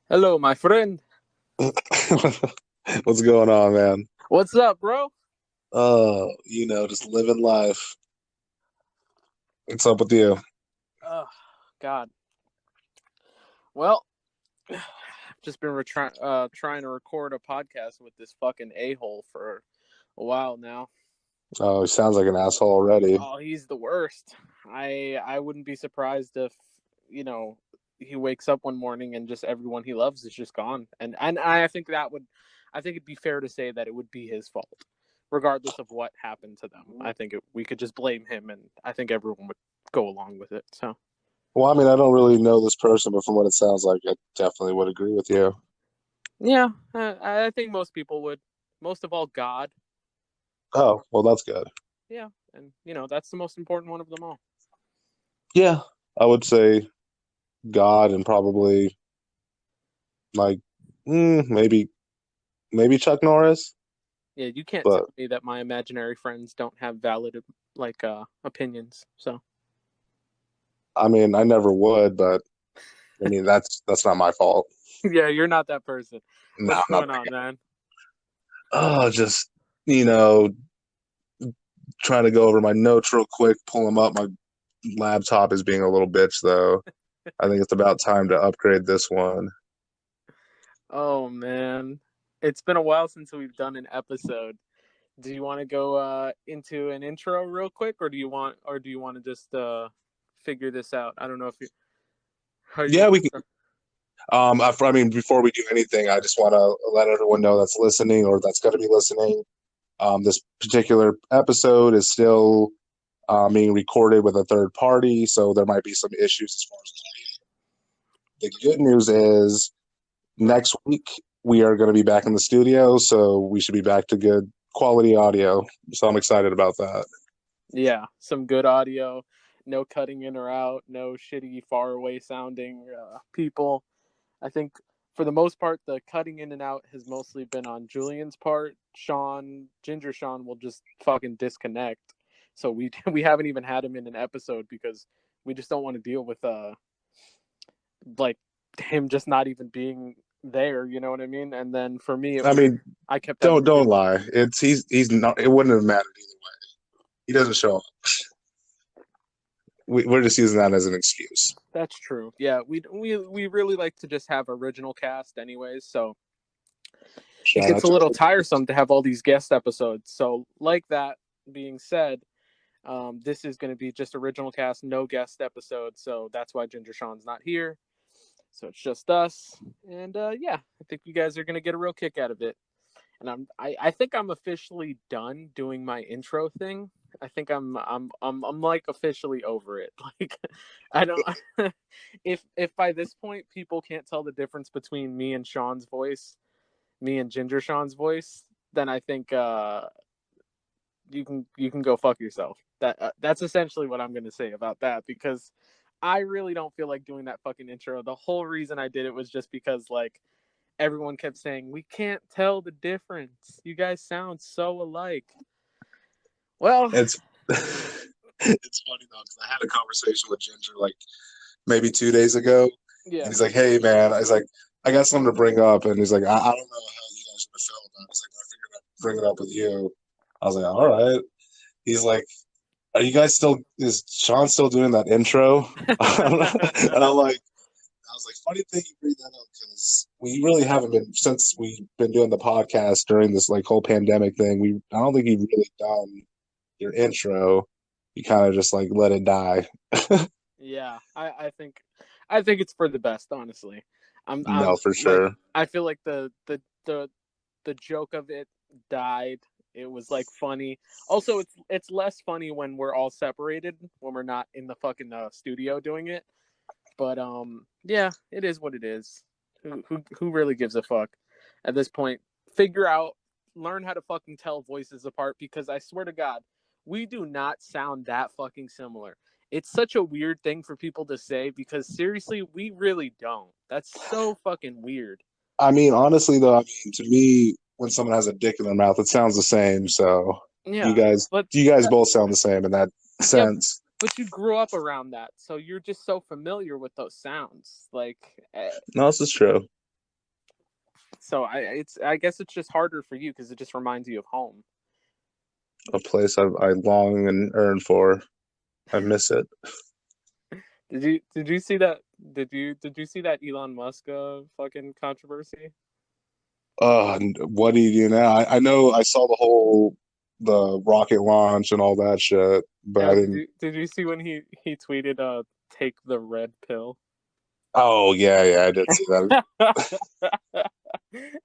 Hello, my friend. What's going on, man? What's up, bro? Just living life. What's up with you? Oh, God. Well, I've just been trying to record a podcast with this fucking a-hole for a while now. Oh, he sounds like an asshole already. Oh, he's the worst. I wouldn't be surprised if, you know, he wakes up one morning and just everyone he loves is just gone. And I think I think it'd be fair to say that it would be his fault, regardless of what happened to them. We could just blame him, and I think everyone would go along with it. So. Well, I mean, I don't really know this person, but from what it sounds like, I definitely would agree with you. Yeah, I think most people would. Most of all, God. Oh, well, that's good. Yeah, and that's the most important one of them all. Yeah, I would say God and probably like maybe Chuck Norris, Yeah, you can't tell but me that my imaginary friends don't have valid opinions. So I mean, I never would, but I mean, that's not my fault. yeah, you're not that person. No, What's I'm not going that on, man? guy. Oh, just you know, trying to go over my notes real quick, pull them up. My laptop is being a little bitch, though. I think it's about time to upgrade this one. Oh man, it's been a while since we've done an episode. Do you want to go into an intro real quick, or do you want to just figure this out? I don't know if you how you Yeah, want we to can. start. I mean, before we do anything, I just want to let everyone know that's listening or that's going to be listening. This particular episode is still being recorded with a third party, so there might be some issues as far as the good news is next week we are going to be back in the studio, so we should be back to good quality audio. So I'm excited about that. Yeah, some good audio, no cutting in or out, no shitty far away sounding people. I think for the most part, the cutting in and out has mostly been on Julian's part. Ginger Sean will just fucking disconnect. So we we haven't even had him in an episode because we just don't want to deal with like him just not even being there. You know what I mean? And then for me, it I was mean, I kept having don't to do. lie. He's not. It wouldn't have mattered either way. He doesn't show up. We're just using that as an excuse. That's true. Yeah, we really like to just have original cast, anyways. So it Shout gets out a to little Elon tiresome to have all these guest episodes. So, like that being said, this is going to be just original cast, no guest episode. So that's why Ginger Sean's not here. So it's just us, and yeah, I think you guys are going to get a real kick out of it. And I think I'm officially done doing my intro thing. I think I'm like officially over it. Like I don't if by this point people can't tell the difference between me and Sean's voice, me and Ginger Sean's voice, then I think you can go fuck yourself. That's essentially what I'm gonna say about that because I really don't feel like doing that fucking intro. The whole reason I did it was just because like everyone kept saying we can't tell the difference. You guys sound so alike. Well, it's it's funny though because I had a conversation with Ginger like maybe 2 days ago, and yeah, he's like, "Hey man," I was like, "I got something to bring up," and he's like, "I don't know how you guys would feel about it." He's like, "I figured I'd bring it up with you." I was like, "All right." He's like, "Are you guys still? Is Sean still doing that intro?" And I'm like, I was like, funny thing you bring that up because we really haven't been since we've been doing the podcast during this like whole pandemic thing. I don't think you've really done your intro. You kind of just like let it die. yeah. I think it's for the best, honestly. I'm No, for like sure. I feel like the joke of it died. It was like funny. Also, it's less funny when we're all separated when we're not in the fucking studio doing it. But yeah, it is what it is. Who really gives a fuck at this point? Figure out, learn how to fucking tell voices apart because I swear to God, we do not sound that fucking similar. It's such a weird thing for people to say because seriously, we really don't. That's so fucking weird. I mean, honestly, though, I mean, to me, when someone has a dick in their mouth, it sounds the same. So Yeah, but you guys both sound the same in that yeah, sense. but you grew up around that, so you're just so familiar with those sounds. Like, No, this is true. So I guess it's just harder for you because it just reminds you of home. A place I long and yearn for. I miss it. Did you see that? Did you see that Elon Musk fucking controversy? What do you do now? I know I saw the rocket launch and all that shit, but I Yeah, didn't. did you see when he tweeted take the red pill? Oh yeah, yeah, I did see that.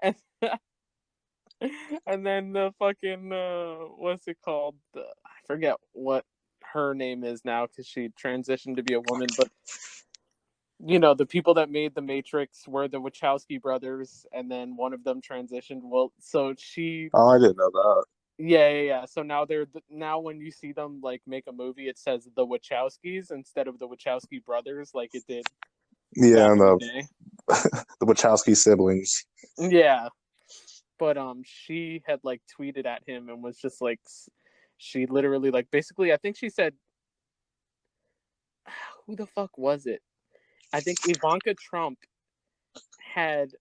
and, and then the fucking what's it called? I forget what her name is now because she transitioned to be a woman, but the people that made the Matrix were the Wachowski brothers, and then one of them transitioned. Well, so she, Oh, I didn't know that. yeah. So now now when you see them like make a movie, it says the Wachowskis instead of the Wachowski brothers, like it did Yeah, back and in the the day. the Wachowski siblings. Yeah, but she had like tweeted at him and was just like, she literally like basically, I think she said, who the fuck was it? I think Ivanka Trump had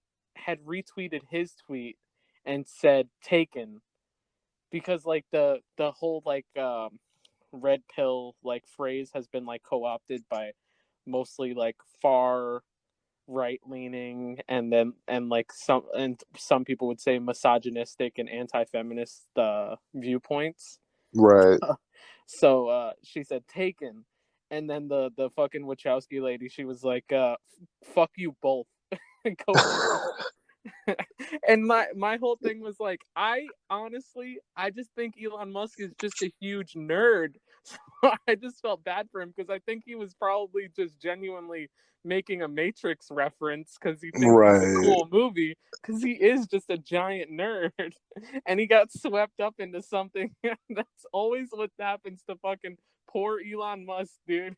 retweeted his tweet and said taken because like the whole like red pill like phrase has been like co-opted by mostly like far right leaning and like some people would say misogynistic and anti-feminist viewpoints. Right. So she said taken, and then the fucking Wachowski lady, she was like fuck you both. And my whole thing was like, I honestly, I just think Elon Musk is just a huge nerd. So I just felt bad for him because I think he was probably just genuinely making a Matrix reference because he thinks it's a Right. cool movie because he is just a giant nerd. And he got swept up into something. That's always what happens to fucking poor Elon Musk, dude.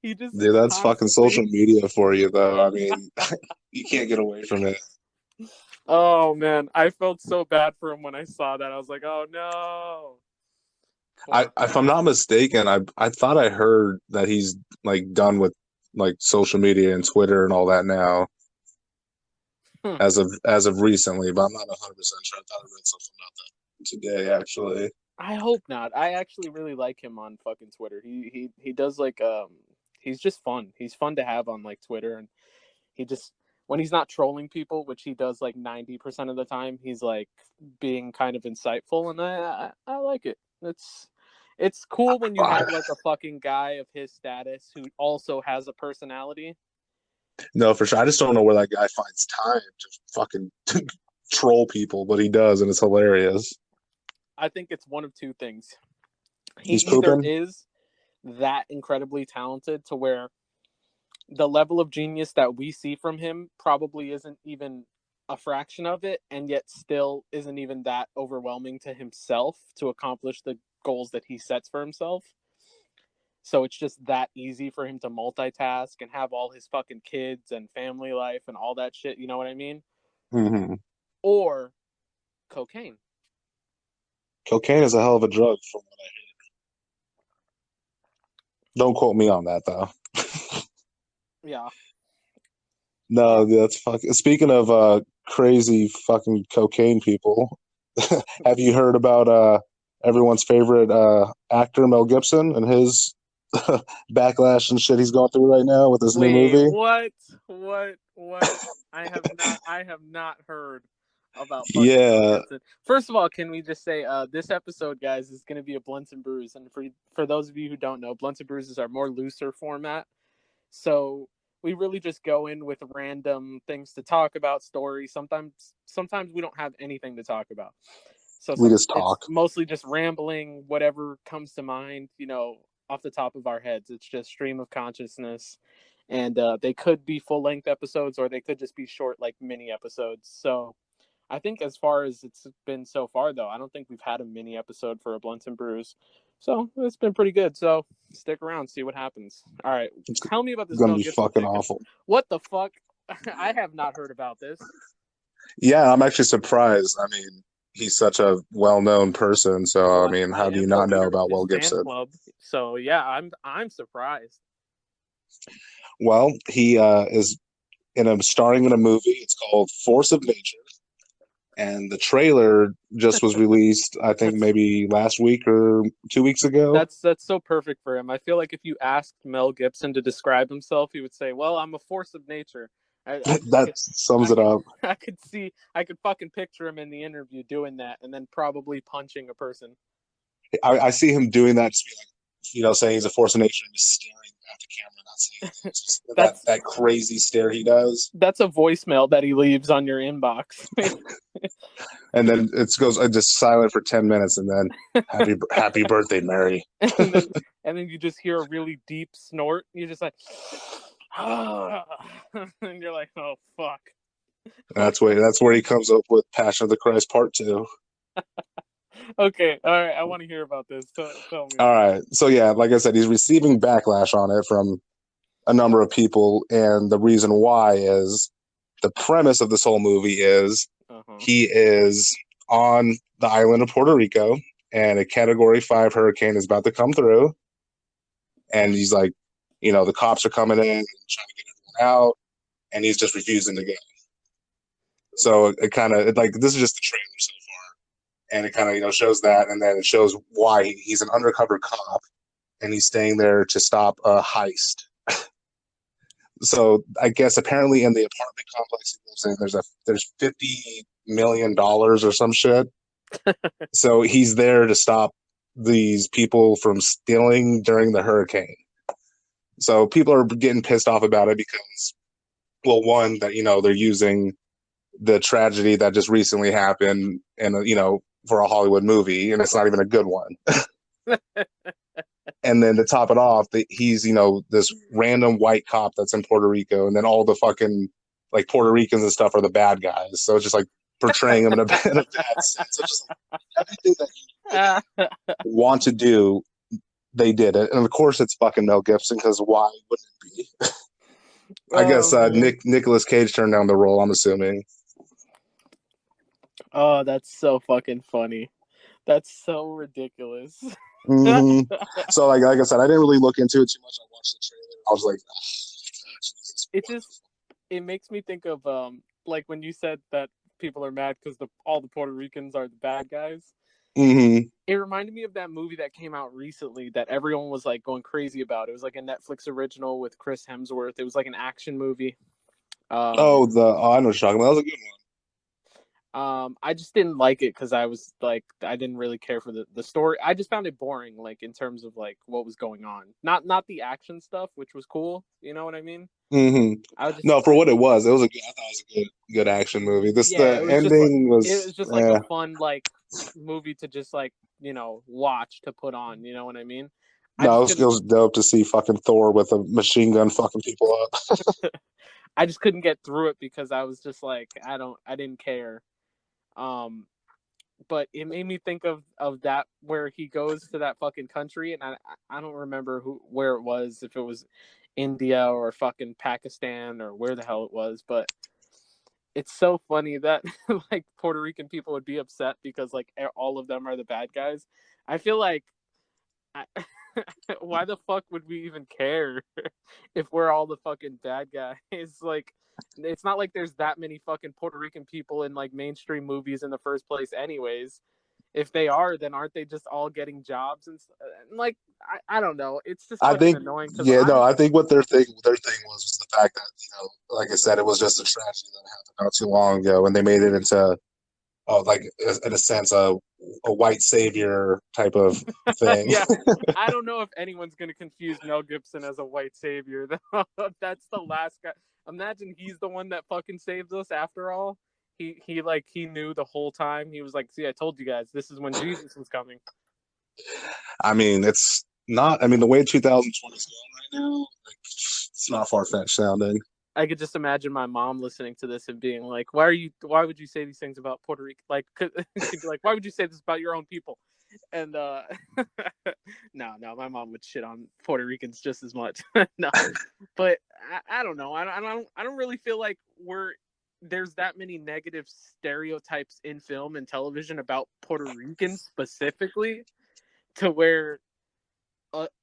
He just Dude, that's fucking social constantly. media for you, though. I mean, you can't get away from it. Oh man, I felt so bad for him when I saw that. I was like, "Oh no, poor If I'm guy." not mistaken, I thought I heard that he's like done with like social media and Twitter and all that now, Hmm. as of recently, but I'm not 100% sure. I thought I read something about that today, actually. I hope not. I actually really like him on fucking Twitter. He does like he's just fun. He's fun to have on like Twitter, and he just when he's not trolling people, which he does like 90% of the time, he's like being kind of insightful, and I like it. It's cool when you have like a fucking guy of his status who also has a personality. No, for sure. I just don't know where that guy finds time to fucking troll people, but he does, and it's hilarious. I think it's one of two things. He He's either pooping. is that incredibly talented to where the level of genius that we see from him probably isn't even a fraction of it, and yet still isn't even that overwhelming to himself to accomplish the goals that he sets for himself. So it's just that easy for him to multitask and have all his fucking kids and family life and all that shit. You know what I mean? Hmm. Or cocaine. Cocaine is a hell of a drug. Don't quote me on that, though. Yeah. Yeah. No, that's fucking. Speaking of crazy fucking cocaine people, have you heard about everyone's favorite actor Mel Gibson and his backlash and shit he's going through right now with his new Wait, movie? what? What? I have not heard about fucking Mel Yeah, Gibson. First of all, can we just say this episode, guys, is going to be a Blunts and Brews, and for those of you who don't know, Blunts and Brews is our more looser format. So we really just go in with random things to talk about, stories. Sometimes we don't have anything to talk about. So we just it's talk. mostly just rambling, whatever comes to mind, off the top of our heads. It's just stream of consciousness, and they could be full length episodes or they could just be short, like mini episodes. So I think as far as it's been so far, though, I don't think we've had a mini episode for a Blunts and Brews. So it's been pretty good. So stick around, see what happens. All right, It's tell me about this gonna Mel be Gibson fucking thing, because awful. what the fuck? I have not heard about this. Yeah, I'm actually surprised. I mean, he's such a well-known person, so I Well, mean, I how do you am the not know leader of about his Mel fan Gibson? club, so yeah, I'm surprised. Well, he is starring in a movie. It's called Force of Nature. And the trailer just was released, I think That's maybe last week or 2 weeks ago. that's so perfect for him. I feel like if you asked Mel Gibson to describe himself, he would say, "Well, I'm a force of nature." I just That could, sums I it could, up. I could fucking picture him in the interview doing that, and then probably punching a person. I see him doing that, just be like, saying he's a force of nature and just staring at the camera, not saying anything. It's just that That's that crazy stare he does, that's a voicemail that he leaves on your inbox. and then it goes just silent for 10 minutes, and then happy birthday, Mary. and then and then you just hear a really deep snort. You're just like, and you're like, oh fuck. Oh, That's where he comes up with Passion of the Christ Part Two. okay, all right. I want to hear about this. Tell me. All right, so yeah, like I said, he's receiving backlash on it from a number of people, and the reason why is the premise of this whole movie is Uh-huh. he is on the island of Puerto Rico, and a Category 5 hurricane is about to come through, and he's like, the cops are coming in and trying to get everyone out, and he's just refusing to go. So it kind of like this is just the trailer so far, and it kind of shows that, and then it shows why he's an undercover cop, and he's staying there to stop a heist. So I guess apparently in the apartment complex he lives in, there's $50 million or some shit. So he's there to stop these people from stealing during the hurricane. So people are getting pissed off about it because, well, one, that they're using the tragedy that just recently happened, and for a Hollywood movie, and it's not even a good one. And then to top it off, he's this random white cop that's in Puerto Rico, and then all the fucking like Puerto Ricans and stuff are the bad guys. So it's just like portraying him in a bad sense. So just like everything that you want to do, they did it, and of course it's fucking Mel Gibson, because why wouldn't it be? I guess Oh man. Nicolas Cage turned down the role, I'm assuming. Oh, that's so fucking funny. That's so ridiculous. Mm-hmm. So like I said, I didn't really look into it too much. I watched the trailer. I was like, oh, Jesus, It just it makes me think of like when you said that people are mad because all the Puerto Ricans are the bad guys. Mm-hmm. It reminded me of that movie that came out recently that everyone was like going crazy about. It was like a Netflix original with Chris Hemsworth. It was like an action movie. Um, I know what you're talking about. That was a good one. I just didn't like it because I was like, I didn't really care for the story. I just found it boring, like in terms of like what was going on. Not the action stuff, which was cool. You know what I mean? Mm-hmm. I was just, No, for what it was a good. I thought it was a good action movie. yeah, The ending it was, was just like a fun like movie to just like watch to put on. You know what I mean? I no, just it couldn't. was dope to see fucking Thor with a machine gun fucking people up. I just couldn't get through it because I was just like, I didn't care. Um, but it made me think of that where he goes to that fucking country, and I don't remember where it was, if it was India or fucking Pakistan or where the hell it was, but it's so funny that like Puerto Rican people would be upset because like all of them are the bad guys. I feel like I, why the fuck would we even care if we're all the fucking bad guys? Like, it's not like there's that many fucking Puerto Rican people in like mainstream movies in the first place, anyways. If they are, then aren't they just all getting jobs and like I don't know. It's just I fucking think, annoying because yeah, no, I think what their thing was the fact that like I said, it was just a tragedy that happened not too long ago, and they made it into, like in a sense, a white savior type of thing. yeah, I don't know if anyone's gonna confuse Mel Gibson as a white savior. That's the last guy. Imagine he's the one that fucking saves us after all. He knew the whole time. He was like, "See, I told you guys, this is when Jesus was coming." I mean, it's not. I mean, the way 2020 is going right now, like, it's not far fetched sounding. I could just imagine my mom listening to this and being like, Why would you say these things about Puerto Rico? Like, she'd be like, why would you say this about your own people?" And no, my mom would shit on Puerto Ricans just as much. No, but I don't know. I don't really feel like there's that many negative stereotypes in film and television about Puerto Ricans specifically to where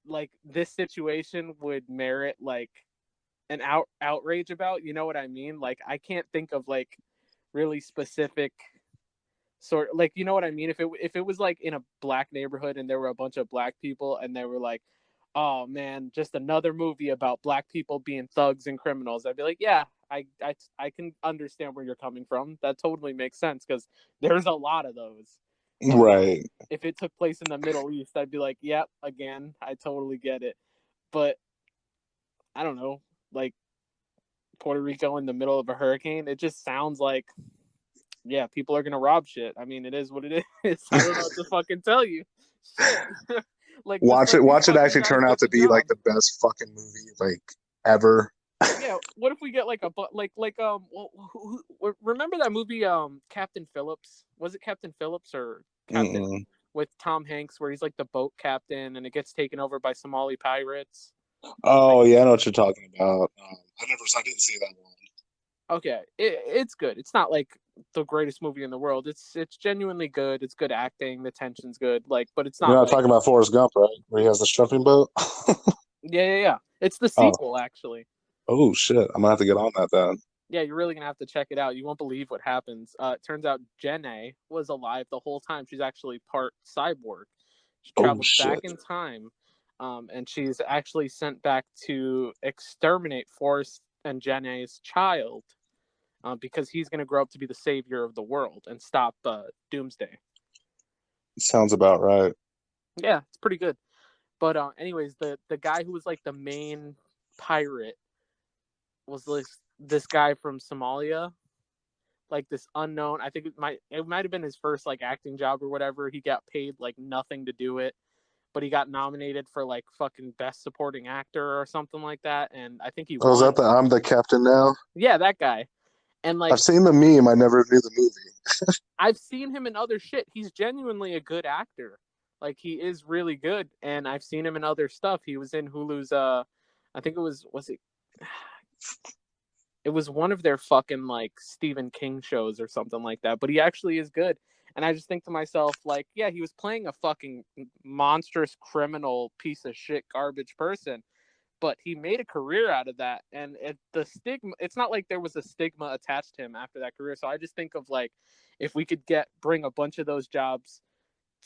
like this situation would merit like an outrage about. You know what I mean? Like I can't think of like really specific sort like, you know what I mean? If it was like in a black neighborhood and there were a bunch of black people and they were like, oh man, just another movie about black people being thugs and criminals, I'd be like, yeah, I can understand where you're coming from. That totally makes sense because there's a lot of those. Right. If it took place in the Middle East, I'd be like, yep, again, I totally get it. But I don't know, like Puerto Rico in the middle of a hurricane, it just sounds like, yeah, people are gonna rob shit. I mean, it is what it is. I don't know what to fucking tell you. Shit. Like, just Watch let it. these Watch it fucking actually guys turn out get to the be like job. the best fucking movie like ever. Yeah, what if we get like a remember that movie Captain Phillips? Was it Captain Phillips or Captain Mm-mm. with Tom Hanks where he's like the boat captain and it gets taken over by Somali pirates? Like, Oh yeah, I know what you're talking about. I didn't see that one. okay, it's good. It's not like the greatest movie in the world. It's genuinely good. It's good acting. The tension's good. Like, but it's You're not not like, talking about Forrest Gump, right? Where he has the shrimping boat. yeah. It's the Oh, sequel actually. oh shit! I'm gonna have to get on that then. Yeah, you're really gonna have to check it out. You won't believe what happens. It turns out Jenna was alive the whole time. She's actually part cyborg. She Oh travels back shit! in time, and she's actually sent back to exterminate Forrest and Jenna's child, because he's gonna grow up to be the savior of the world and stop Doomsday. Sounds about right. Yeah, it's pretty good. But anyways, the guy who was like the main pirate was this guy from Somalia, like this unknown. I think it might have been his first like acting job or whatever. He got paid like nothing to do it, but he got nominated for like fucking best supporting actor or something like that, and I think he Oh, is that won. the I'm the captain now? Yeah, that guy. And like I've seen the meme. I never knew the movie. I've seen him in other shit. He's genuinely a good actor. Like he is really good, and I've seen him in other stuff. He was in Hulu's I think it was one of their fucking like Stephen King shows or something like that. But he actually is good. And I just think to myself, like, yeah, he was playing a fucking monstrous criminal piece of shit garbage person, but he made a career out of that. And the stigma, it's not like there was a stigma attached to him after that career. So I just think of like, if we could bring a bunch of those jobs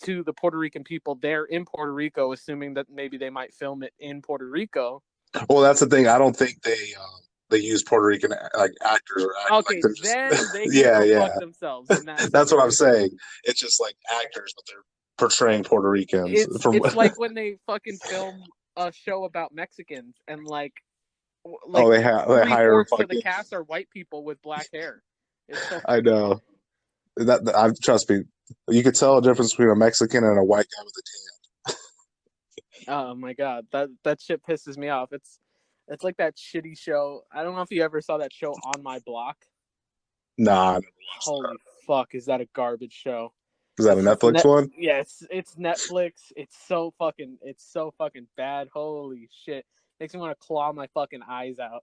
to the Puerto Rican people there in Puerto Rico, assuming that maybe they might film it in Puerto Rico. Well, that's the thing. I don't think they use Puerto Rican like actors or like Okay, they're just then they can yeah, go yeah. fuck themselves in that That's what I'm situation. saying. It's just like actors, but they're portraying Puerto Ricans from. It's like when they fucking film a show about Mexicans and like Oh, they three hire fourths of the fucking. cast are white people with black hair. It's so I fucking know that. I trust me. You could tell a difference between a Mexican and a white guy with a oh my god, that shit pisses me off. It's like that shitty show. I don't know if you ever saw that show On My Block. tan. Nah, I never watched that. Holy fuck, is that a garbage show? Is that a It's Netflix net. one? Yeah, it's Netflix. It's so fucking bad. Holy shit, makes me want to claw my fucking eyes out.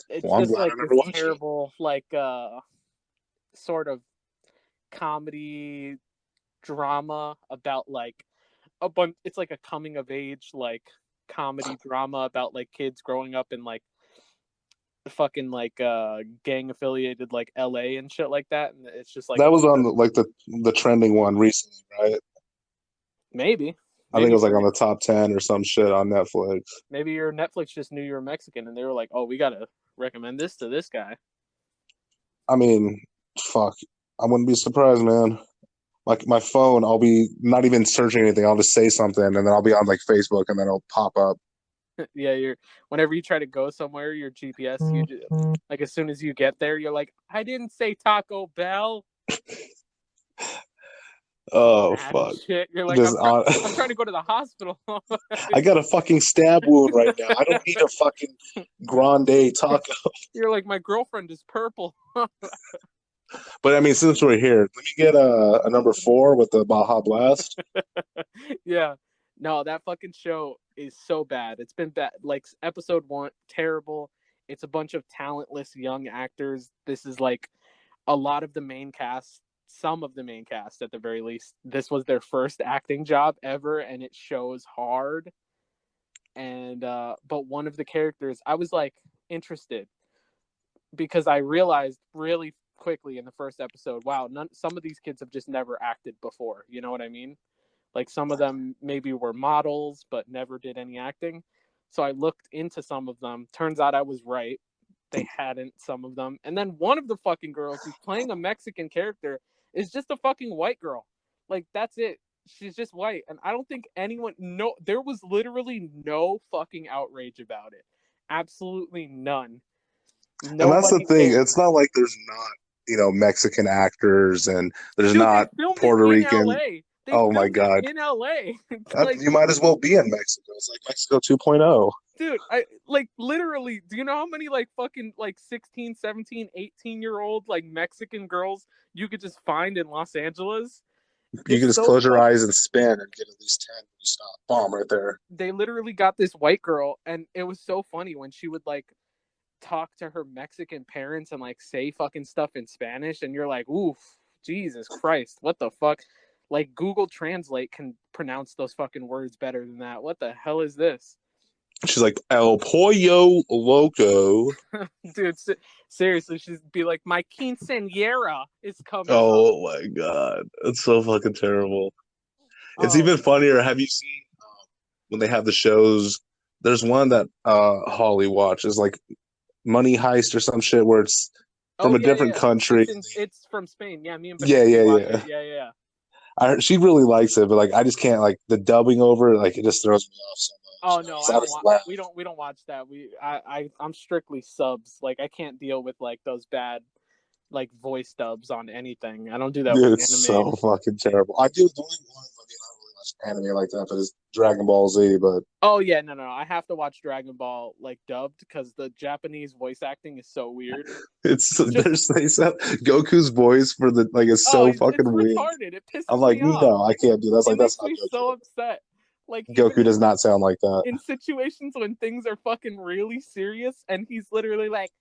It's Well, I'm just glad I like never this watched it. terrible like sort of comedy drama about like a bunch. It's like a coming of age like comedy drama about like kids growing up in like fucking like gang affiliated like LA and shit like that, and it's just like a That was bunch on of like the trending one recently, right? maybe I think it maybe was like on the top 10 or some shit on Netflix. maybe your Netflix just knew you were Mexican and they were like, oh, we gotta recommend this to this guy. I mean, fuck. I wouldn't be surprised, man. Like my phone, I'll be not even searching anything. I'll just say something, and then I'll be on like Facebook, and then it'll pop up. Yeah, you're whenever you try to go somewhere, your GPS, like as soon as you get there, you're like, I didn't say Taco Bell. You Oh mad as fuck! shit. You're like, Just on. I'm trying to go to the hospital. I got a fucking stab wound right now. I don't need a fucking grande taco. You're like, my girlfriend is purple. But I mean, since we're here, let me get a number 4 with the Baja Blast. Yeah. No, that fucking show is so bad. It's been bad. Like episode 1, terrible. It's a bunch of talentless young actors. This is like a lot of the main cast, some of the main cast at the very least. This was their first acting job ever, and it shows hard. And but one of the characters, I was like interested because I realized really quickly in the first episode, wow, some of these kids have just never acted before. You know what I mean? Like some of them maybe were models, but never did any acting. So I looked into some of them. Turns out I was right. They hadn't, some of them. And then one of the fucking girls who's playing a Mexican character is just a fucking white girl. Like, that's it. She's just white. And I don't think there was literally no fucking outrage about it. Absolutely none. And that's the Nobody thing. cared. It's not like there's not, Mexican actors and there's Dude, they not filmed it Puerto in Rican. LA. They Oh my filmed it God. in LA. Like, You might as well be in Mexico. It's like Mexico 2.0. dude, I like literally, do you know how many like fucking like 16, 17, 18-year-old like Mexican girls you could just find in Los Angeles? You can It's just so close your fucking eyes and spin and get at least 10 when you stop. Bomb right there. they literally got this white girl, and it was so funny when she would like talk to her Mexican parents and like say fucking stuff in Spanish, and you're like, oof, Jesus Christ, what the fuck? Like Google Translate can pronounce those fucking words better than that. What the hell is this? She's like, El Pollo Loco. Dude, seriously, she'd be like, my quinceañera is coming up. Oh my God. It's so fucking terrible. It's Oh, even funnier. Have you seen when they have the shows? There's one that Holly watches, like Money Heist or some shit, where it's oh from a yeah, different yeah. country. It's from Spain. Yeah, me and Yeah, Benexi yeah, watch it. yeah. Yeah, yeah. She really likes it, but like I just can't, like the dubbing over it, like it just throws me off so much. Oh no, So I I don't just want. laugh. We don't watch that. I'm strictly subs. Like I can't deal with like those bad like voice dubs on anything. I don't do that with Dude, it's anime. so fucking terrible. I do the only one. I mean, I don't really watch anime like that, but it's Dragon Ball Z. But Oh yeah, no, no. I have to watch Dragon Ball like dubbed because the Japanese voice acting is so weird. it's It's just they said Goku's voice for the like is so it's fucking weird. retarded. It I'm pisses like, me off. no, I can't do that. That's It like that's makes not me so upset. Like Goku. even Goku does not sound like that. in situations when things are fucking really serious and he's literally like,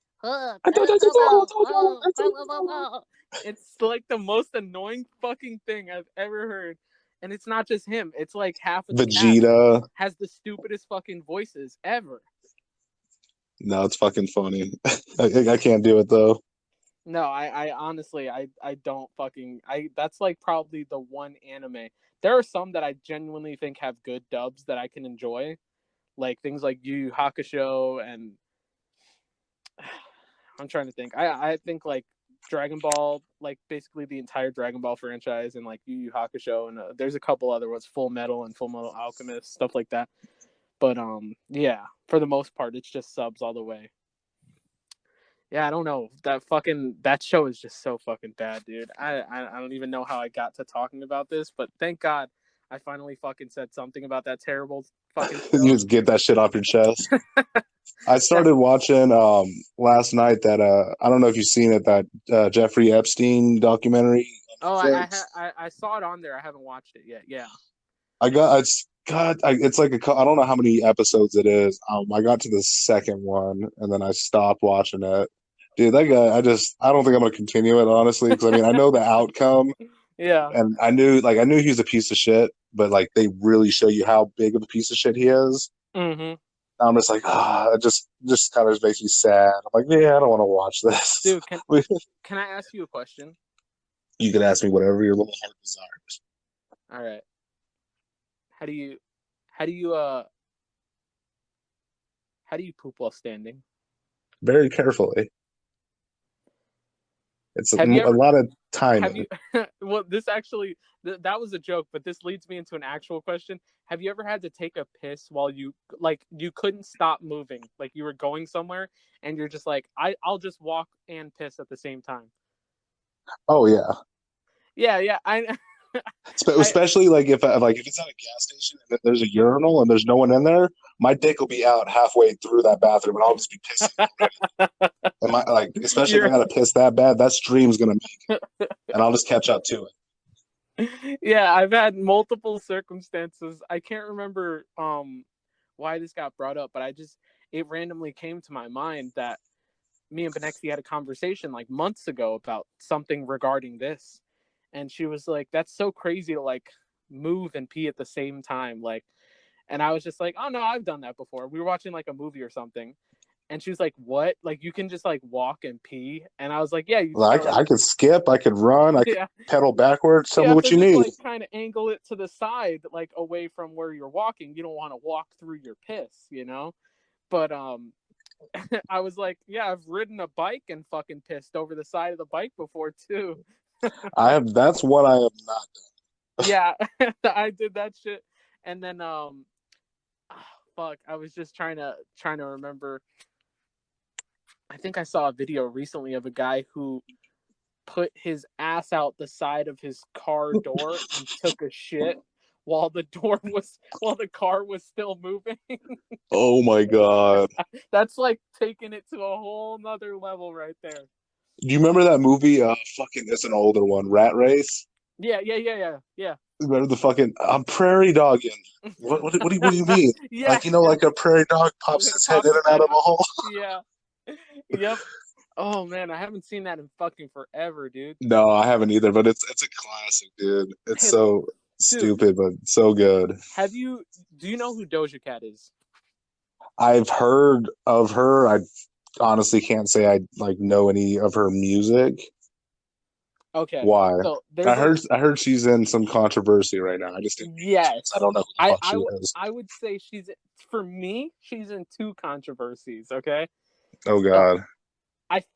it's like the most annoying fucking thing I've ever heard. And it's not just him. It's like half of the cast Vegeta. has the stupidest fucking voices ever. No, it's fucking funny. I can't do it though. No, I honestly, I don't fucking, that's like probably the one anime. There are some that I genuinely think have good dubs that I can enjoy. Like things like Yu Yu Hakusho, and I'm trying to think. I think like Dragon Ball, like basically the entire Dragon Ball franchise, and like Yu Yu Hakusho, and there's a couple other ones, Full Metal and Full Metal Alchemist, stuff like that. But yeah, for the most part, it's just subs all the way. Yeah, I don't know. That show is just so fucking bad, dude. I don't even know how I got to talking about this, but thank God I finally fucking said something about that terrible fucking You show. just get that shit off your chest. I That's started watching last night that I don't know if you've seen it, that Jeffrey Epstein documentary oh, on Netflix. I saw it on there. I haven't watched it yet. Yeah. It's like I don't know how many episodes it is. I got to the second one and then I stopped watching it. Dude, that guy, I don't think I'm gonna continue it honestly because I mean I know the outcome Yeah. and I knew he was a piece of shit, but like they really show you how big of a piece of shit he is. Mm-hmm. I'm just like, it just kind of makes me sad. I'm like, yeah, I don't want to watch this. Dude, can I ask you a question? You can ask me whatever your little heart desires. All right. How do you how do you uh how do you poop while standing? Very carefully. It's a Have you ever lot of have timing. you well this actually that was a joke, but this leads me into an actual question. Have you ever had to take a piss while you couldn't stop moving, like you were going somewhere and you're just like, I'll just walk and piss at the same time? Oh yeah. Yeah, I I Especially like if it's at a gas station and there's a urinal and there's no one in there, my dick will be out halfway through that bathroom and I'll just be pissing already. And especially if I you're gotta piss that bad, that stream's gonna make it, and I'll just catch up to it. yeah, I've had multiple circumstances. I can't remember why this got brought up, but it randomly came to my mind that me and Benexi had a conversation like months ago about something regarding this. And she was like, that's so crazy to like move and pee at the same time. Like, and I was just like, oh no, I've done that before. We were watching like a movie or something. And she was like, what? Like, you can just like walk and pee? And I was like, yeah, you just Like gotta like, I could skip, I could run, I could yeah, pedal backwards. Tell you me have what to you just need. like kind of angle it to the side, like away from where you're walking. You don't want to walk through your piss, you know? But I was like, yeah, I've ridden a bike and fucking pissed over the side of the bike before too. I have. That's what I have not Yeah, I did that shit. And then fuck, I was just trying to remember. I think I saw a video recently of a guy who put his ass out the side of his car door and took a shit while the car was still moving. Oh my god! That's like taking it to a whole nother level right there. Do you remember that movie? Fucking, it's an older one, Rat Race. Yeah. Remember the fucking? I'm prairie dogging. What do you mean? Yeah. Like, like a prairie dog pops its head Pops in his and out head of a out. hole. Yeah. Yep. Oh man, I haven't seen that in fucking forever, dude. No, I haven't either, but it's a classic, dude. It's Hey, so dude, stupid, but so good. do you know who Doja Cat is? I've heard of her. I honestly can't say I like know any of her music. Okay. Why? So I there's a heard I heard she's in some controversy right now. I just didn't read into it. I yes. don't know who the I fuck I she w- is. I would say for me, she's in two controversies, okay? Oh So God.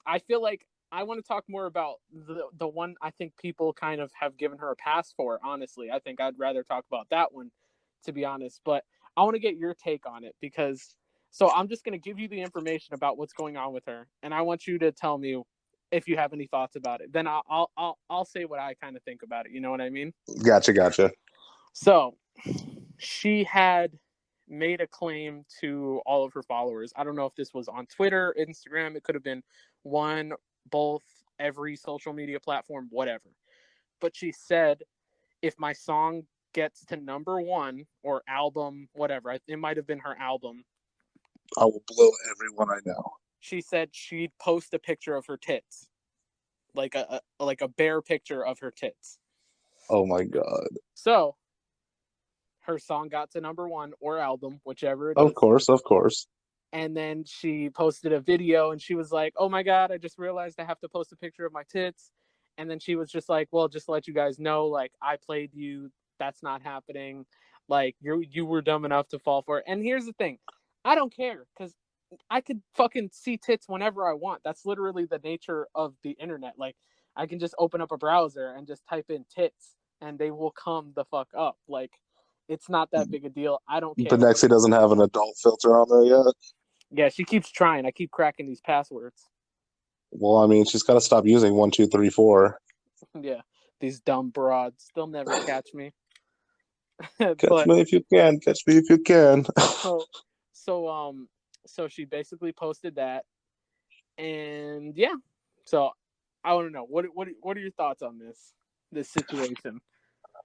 I feel like I want to talk more about the one I think people kind of have given her a pass for, honestly. I think I'd rather talk about that one, to be honest. But I want to get your take on it because so I'm just gonna give you the information about what's going on with her, and I want you to tell me if you have any thoughts about it. Then I'll say what I kind of think about it. You know what I mean? Gotcha. So she had made a claim to all of her followers. I don't know if this was on Twitter, Instagram, it could have been one, both, every social media platform, whatever. But she said, if my song gets to number one or album, whatever, it might have been her album. I will blow everyone I know. She said she'd post a picture of her tits, like a bare picture of her tits. Oh my God. So her song got to number one or album, whichever it Of is. course. And then she posted a video and she was like, oh my God, I just realized I have to post a picture of my tits. And then she was just like, well, just to let you guys know, like, I played you. That's not happening. Like, you were dumb enough to fall for it. And here's the thing. I don't care because I could fucking see tits whenever I want. That's literally the nature of the internet. Like, I can just open up a browser and just type in tits and they will come the fuck up. Like, it's not that big a deal. I don't care. Benexi doesn't have an adult filter on there yet. Yeah, she keeps trying. I keep cracking these passwords. Well, I mean, she's got to stop using 1 2 3 4. Yeah, these dumb broads. They'll never catch me. Catch But me if you can. Catch me if you can. so so so she basically posted that, and yeah. So I want to know what are your thoughts on this situation?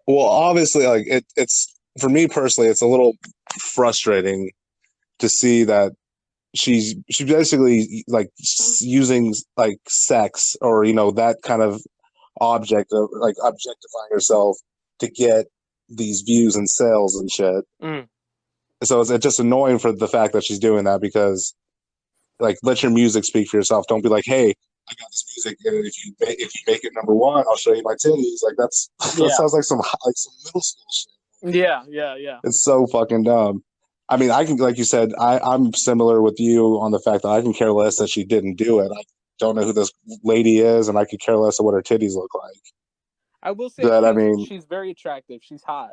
Well, obviously, like it's for me personally, it's a little frustrating to see that she's basically like using like sex or that kind of object of like objectifying herself to get these views and sales and shit. Mm. So it's just annoying for the fact that she's doing that because like let your music speak for yourself. Don't be like, hey, I got this music, and if you make it number one, I'll show you my titties. Like that Yeah, sounds like some middle school shit. yeah. It's so fucking dumb. I mean, I can, like you said, I'm similar with you on the fact that I can care less that she didn't do it. I don't know who this lady is, and I could care less of what her titties look like. I will say But I mean, she's very attractive. She's hot,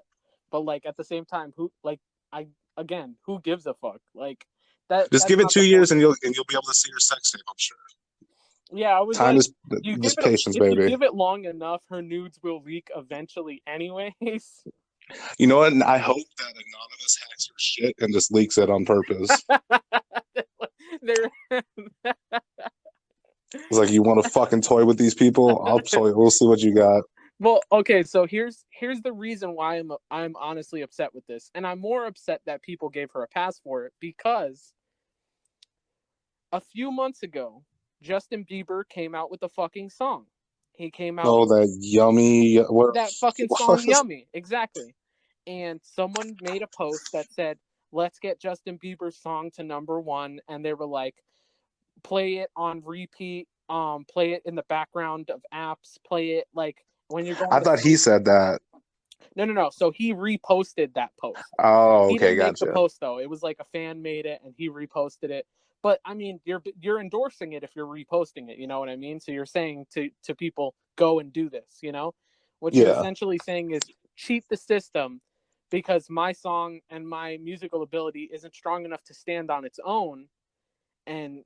but like at the same time, who gives a fuck? Like just that's give it not the 2 years, point. and you'll be able to see her sex tape. I'm sure. Yeah, I was Time like, is just patience, if you baby. give it long enough, her nudes will leak eventually, anyways. You know what? And I hope that anonymous hacks her shit and just leaks it on purpose. They're It's like, you want a fucking toy with these people? I'll toy. We'll see what you got. well, okay. So here's the reason why I'm honestly upset with this, and I'm more upset that people gave her a pass for it because a few months ago, Justin Bieber came out with a fucking song. He came out Oh, with that yummy. that fucking song, Yummy, exactly. And someone made a post that said, let's get Justin Bieber's song to number one. And they were like, play it on repeat, play it in the background of apps, play it like when you're going I to thought he sleep. said that. No. So he reposted that post. Oh, He okay, didn't make the gotcha. post though. It was like a fan made it and he reposted it. But I mean, you're endorsing it if you're reposting it. You know what I mean? So you're saying to people, go and do this. You know, what you're Yeah. essentially saying is cheat the system because my song and my musical ability isn't strong enough to stand on its own and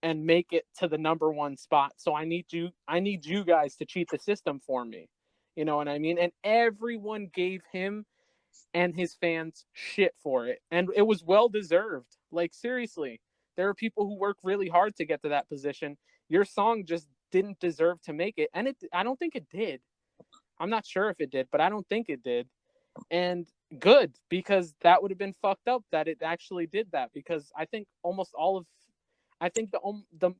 make it to the number one spot. So I need you guys to cheat the system for me. You know what I mean? And everyone gave him and his fans shit for it. And it was well deserved. Like seriously, there are people who work really hard to get to that position. Your song just didn't deserve to make it. And I don't think it did. I'm not sure if it did, but I don't think it did. And good, because that would have been fucked up that it actually did that, because I think almost all of I think the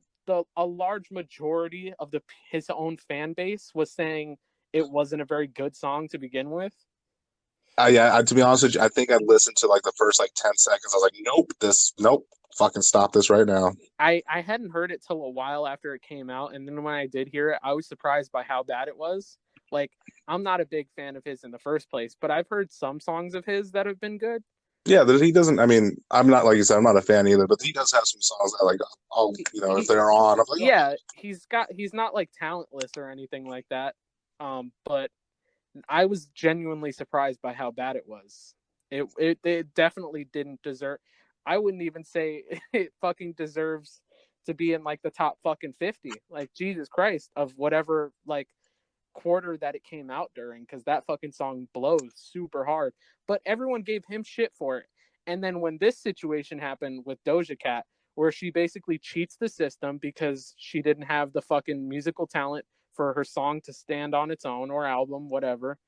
a large majority of his own fan base was saying it wasn't a very good song to begin with. Yeah, to be honest with you, I think I listened to like the first like 10 seconds. I was like, nope, fucking stop this right now. I hadn't heard it till a while after it came out, and then when I did hear it, I was surprised by how bad it was. Like, I'm not a big fan of his in the first place, but I've heard some songs of his that have been good. Yeah, he doesn't. I mean, I'm not like you said. I'm not a fan either, but he does have some songs that like, I'll if He they're on, I'm like, oh. Yeah, he's not like talentless or anything like that. But I was genuinely surprised by how bad it was. It definitely didn't deserve. I wouldn't even say it fucking deserves to be in like the top fucking 50. Like Jesus Christ, of whatever like quarter that it came out during, because that fucking song blows super hard. But everyone gave him shit for it. And then when this situation happened with Doja Cat, where she basically cheats the system because she didn't have the fucking musical talent for her song to stand on its own, or album, whatever,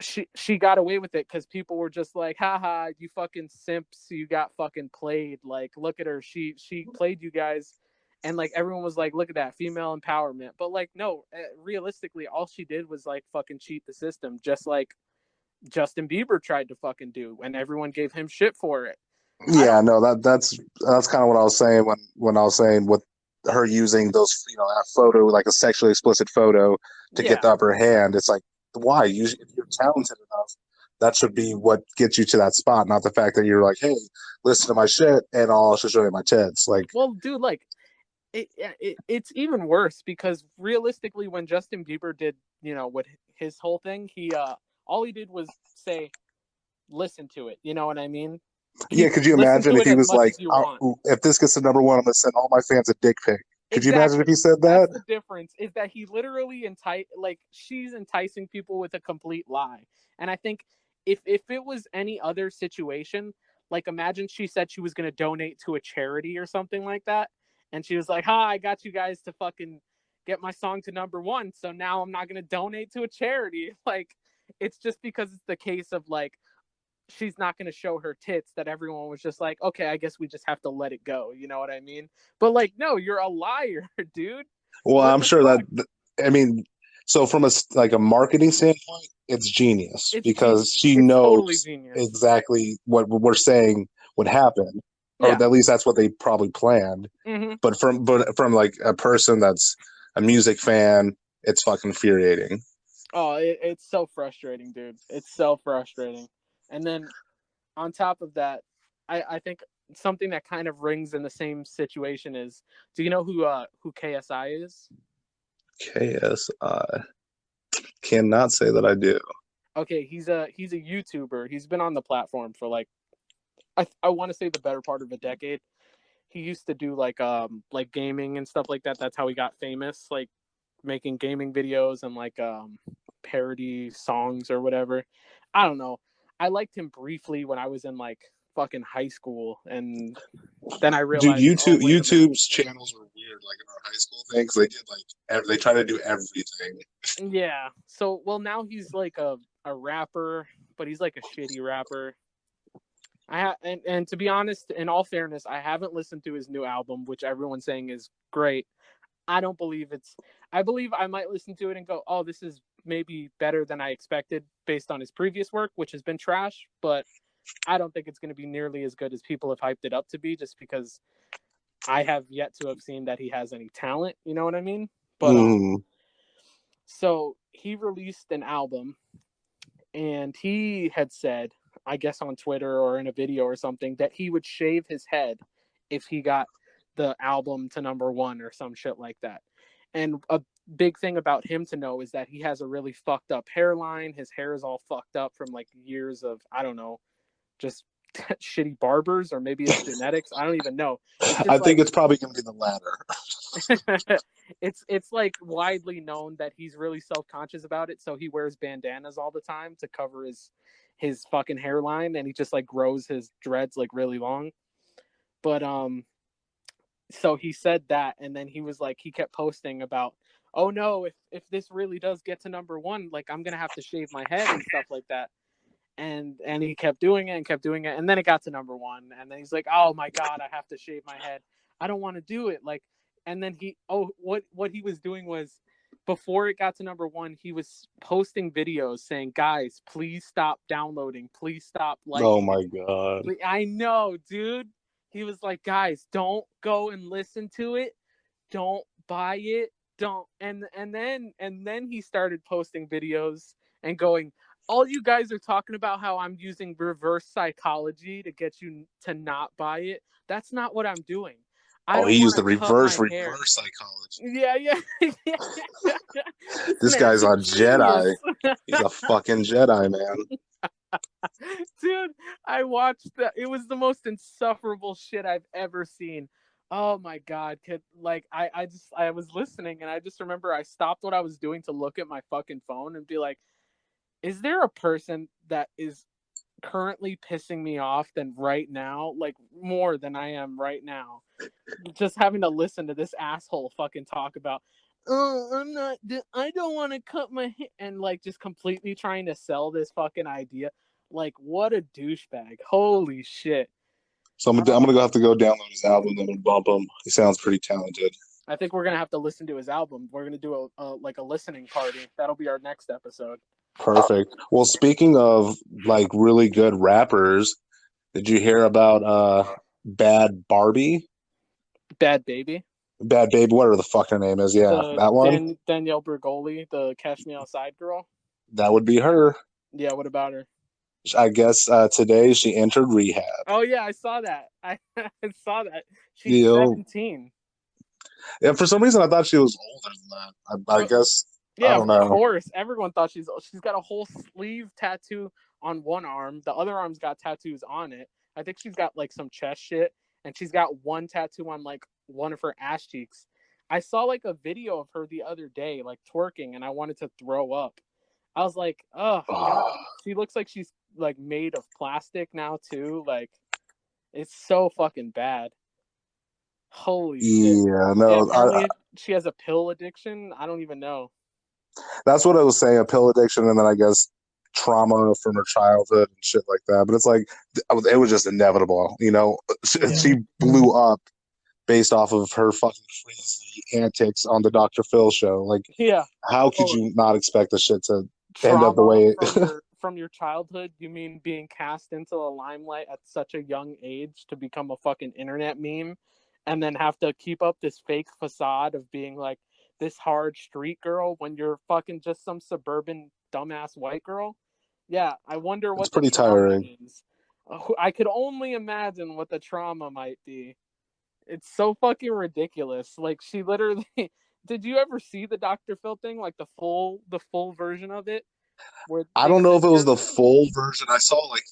she got away with it because people were just like, haha, you fucking simps, you got fucking played. Like, look at her, she played you guys. And like everyone was like, look at that, female empowerment. But like, no, realistically, all she did was like fucking cheat the system, just like Justin Bieber tried to fucking do, and everyone gave him shit for it. I Yeah, don't. no, that's kind of what I was saying when I was saying with her using those, that photo, like a sexually explicit photo, to get Yeah. the upper hand. It's like, why? If you're talented enough, that should be what gets you to that spot, not the fact that you're like, hey, listen to my shit, and I'll also show you my tits. Like, Well, dude, like it's even worse because realistically, when Justin Bieber did, what his whole thing, he all he did was say, "Listen to it." You know what I mean? yeah, He could you listen imagine to if it he as was much like, as you want. if this gets to number one, I'm gonna send all my fans a dick pic. Could you imagine if Exactly. he said That's that? the difference. Is that he literally she's enticing people with a complete lie. And I think if it was any other situation, like imagine she said she was going to donate to a charity or something like that, and she was like, "Ha, I got you guys to fucking get my song to number 1, so now I'm not going to donate to a charity." Like, it's just because it's the case of like she's not going to show her tits that everyone was just like, okay, I guess we just have to let it go. You know what I mean? But like, no, you're a liar, dude. Well, What I'm the sure fuck? I mean, so from a marketing standpoint, it's genius because she It's totally knows genius. exactly what we're saying would happen, or Yeah. at least that's what they probably planned. Mm-hmm. But from like a person that's a music fan, it's fucking infuriating. Oh, it's so frustrating, dude. It's so frustrating. And then on top of that, I think something that kind of rings in the same situation is, do you know who KSI is? KSI cannot say that I do. Okay, he's a YouTuber. He's been on the platform for like I want to say the better part of a decade. He used to do like gaming and stuff like that. That's how he got famous, like making gaming videos and like parody songs or whatever. I don't know. I liked him briefly when I was in like fucking high school, and then I Dude, realized, oh wait a minute. YouTube's channels were weird, like in our high school thing, because they did like they try to do everything. Yeah. So well, now he's like a rapper, but he's like a shitty rapper. And to be honest, in all fairness, I haven't listened to his new album, which everyone's saying is great. I don't believe it's. I believe I might listen to it and go, "Oh, this is maybe better than I expected based on his previous work, which has been trash." But I don't think it's going to be nearly as good as people have hyped it up to be, just because I have yet to have seen that he has any talent. You know what I mean? But so he released an album, and he had said, I guess on Twitter or in a video or something, that he would shave his head if he got the album to #1 or some shit like that. And a big thing about him to know is that he has a really fucked up hairline. His hair is all fucked up from like years of, I don't know, just shitty barbers, or maybe it's genetics. I don't even know. It's I just think like it's probably going to be the latter. it's like widely known that he's really self-conscious about it, so he wears bandanas all the time to cover his fucking hairline, and he just like grows his dreads like really long. But so he said that, and then he was like, he kept posting about, oh no, if this really does get to #1, like I'm gonna have to shave my head and stuff like that. And he kept doing it and kept doing it, and then it got to #1, and then he's like, oh my god, I have to shave my head. I don't want to do it. Like, and then what he was doing was, before it got to #1, he was posting videos saying, guys, please stop downloading, please stop liking. Oh my god. I know, dude. He was like, guys, don't go and listen to it, don't buy it, don't. And then he started posting videos and going, all you guys are talking about how I'm using reverse psychology to get you to not buy it. That's not what I'm doing. He used the reverse hair. psychology. Yeah. This guy's on Jedi. He's a fucking Jedi, man. Dude, I watched that. It was the most insufferable shit I've ever seen. Oh my god, like I was listening, and I just remember I stopped what I was doing to look at my fucking phone and be like, is there a person that is currently pissing me off than right now, like more than I am right now, just having to listen to this asshole fucking talk about, oh, I don't want to cut my hair, and like just completely trying to sell this fucking idea. Like, what a douchebag. Holy shit. So I'm gonna have to go download his album and bump him. He sounds pretty talented. I think we're gonna have to listen to his album. We're gonna do a listening party. That'll be our next episode. Perfect. Well, speaking of like really good rappers, did you hear about Bad Barbie? Bad Baby. Bad Baby, whatever the fuck her name is. Yeah, that one. Danielle Bergoli, the Cash Me Outside girl. That would be her. Yeah, what about her? I guess today she entered rehab. Oh yeah, I saw that. I saw that. She's 17. Yeah, for some reason I thought she was older than that. I guess. Yeah, I don't know. Of course. Everyone thought she's got a whole sleeve tattoo on one arm. The other arm's got tattoos on it. I think she's got like some chest shit, and she's got one tattoo on like one of her ass cheeks. I saw like a video of her the other day, like twerking, and I wanted to throw up. I was like, oh god, she looks like she's like made of plastic now too. Like, it's so fucking bad. Holy shit. Yeah, no. Apparently she has a pill addiction. I don't even know. That's what I was saying, a pill addiction, and then I guess trauma from her childhood and shit like that. But it's like, it was just inevitable, you know? She blew up based off of her fucking crazy antics on the Dr. Phil show. Like, yeah, how could you not expect the shit to trauma end up the way from your childhood? You mean being cast into the limelight at such a young age to become a fucking internet meme, and then have to keep up this fake facade of being like this hard street girl when you're fucking just some suburban dumbass white girl? Yeah, I wonder what it's pretty tiring. Means. I could only imagine what the trauma might be. It's so fucking ridiculous. Like, she literally did you ever see the Dr. Phil thing, like the full version of it? Where I don't know if it was the full version. I saw like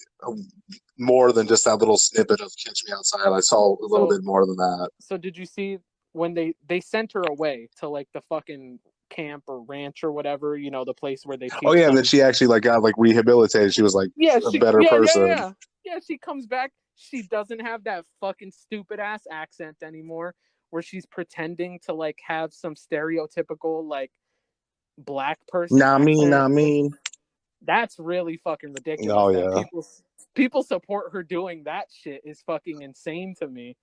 more than just that little snippet of Catch Me Outside. I saw a little bit more than that. So did you see when they sent her away to like the fucking camp or ranch or whatever, you know, the place where they teach and then she actually like got like rehabilitated. She was like a better person. Yeah, she comes back. She doesn't have that fucking stupid ass accent anymore, where she's pretending to like have some stereotypical like black person. Not me. That's really fucking ridiculous. Oh yeah. People support her doing that shit is fucking insane to me.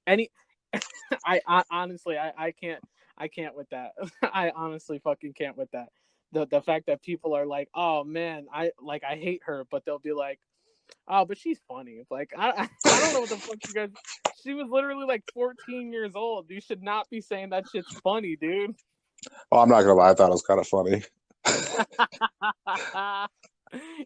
I honestly I can't with that. I honestly fucking can't with that. The fact that people are like, oh man, I hate her, but they'll be like, Oh, but she's funny. Like I don't know what the fuck you guys. She was literally like 14 years old. You should not be saying that shit's funny, dude. Well, I'm not gonna lie, I thought it was kind of funny.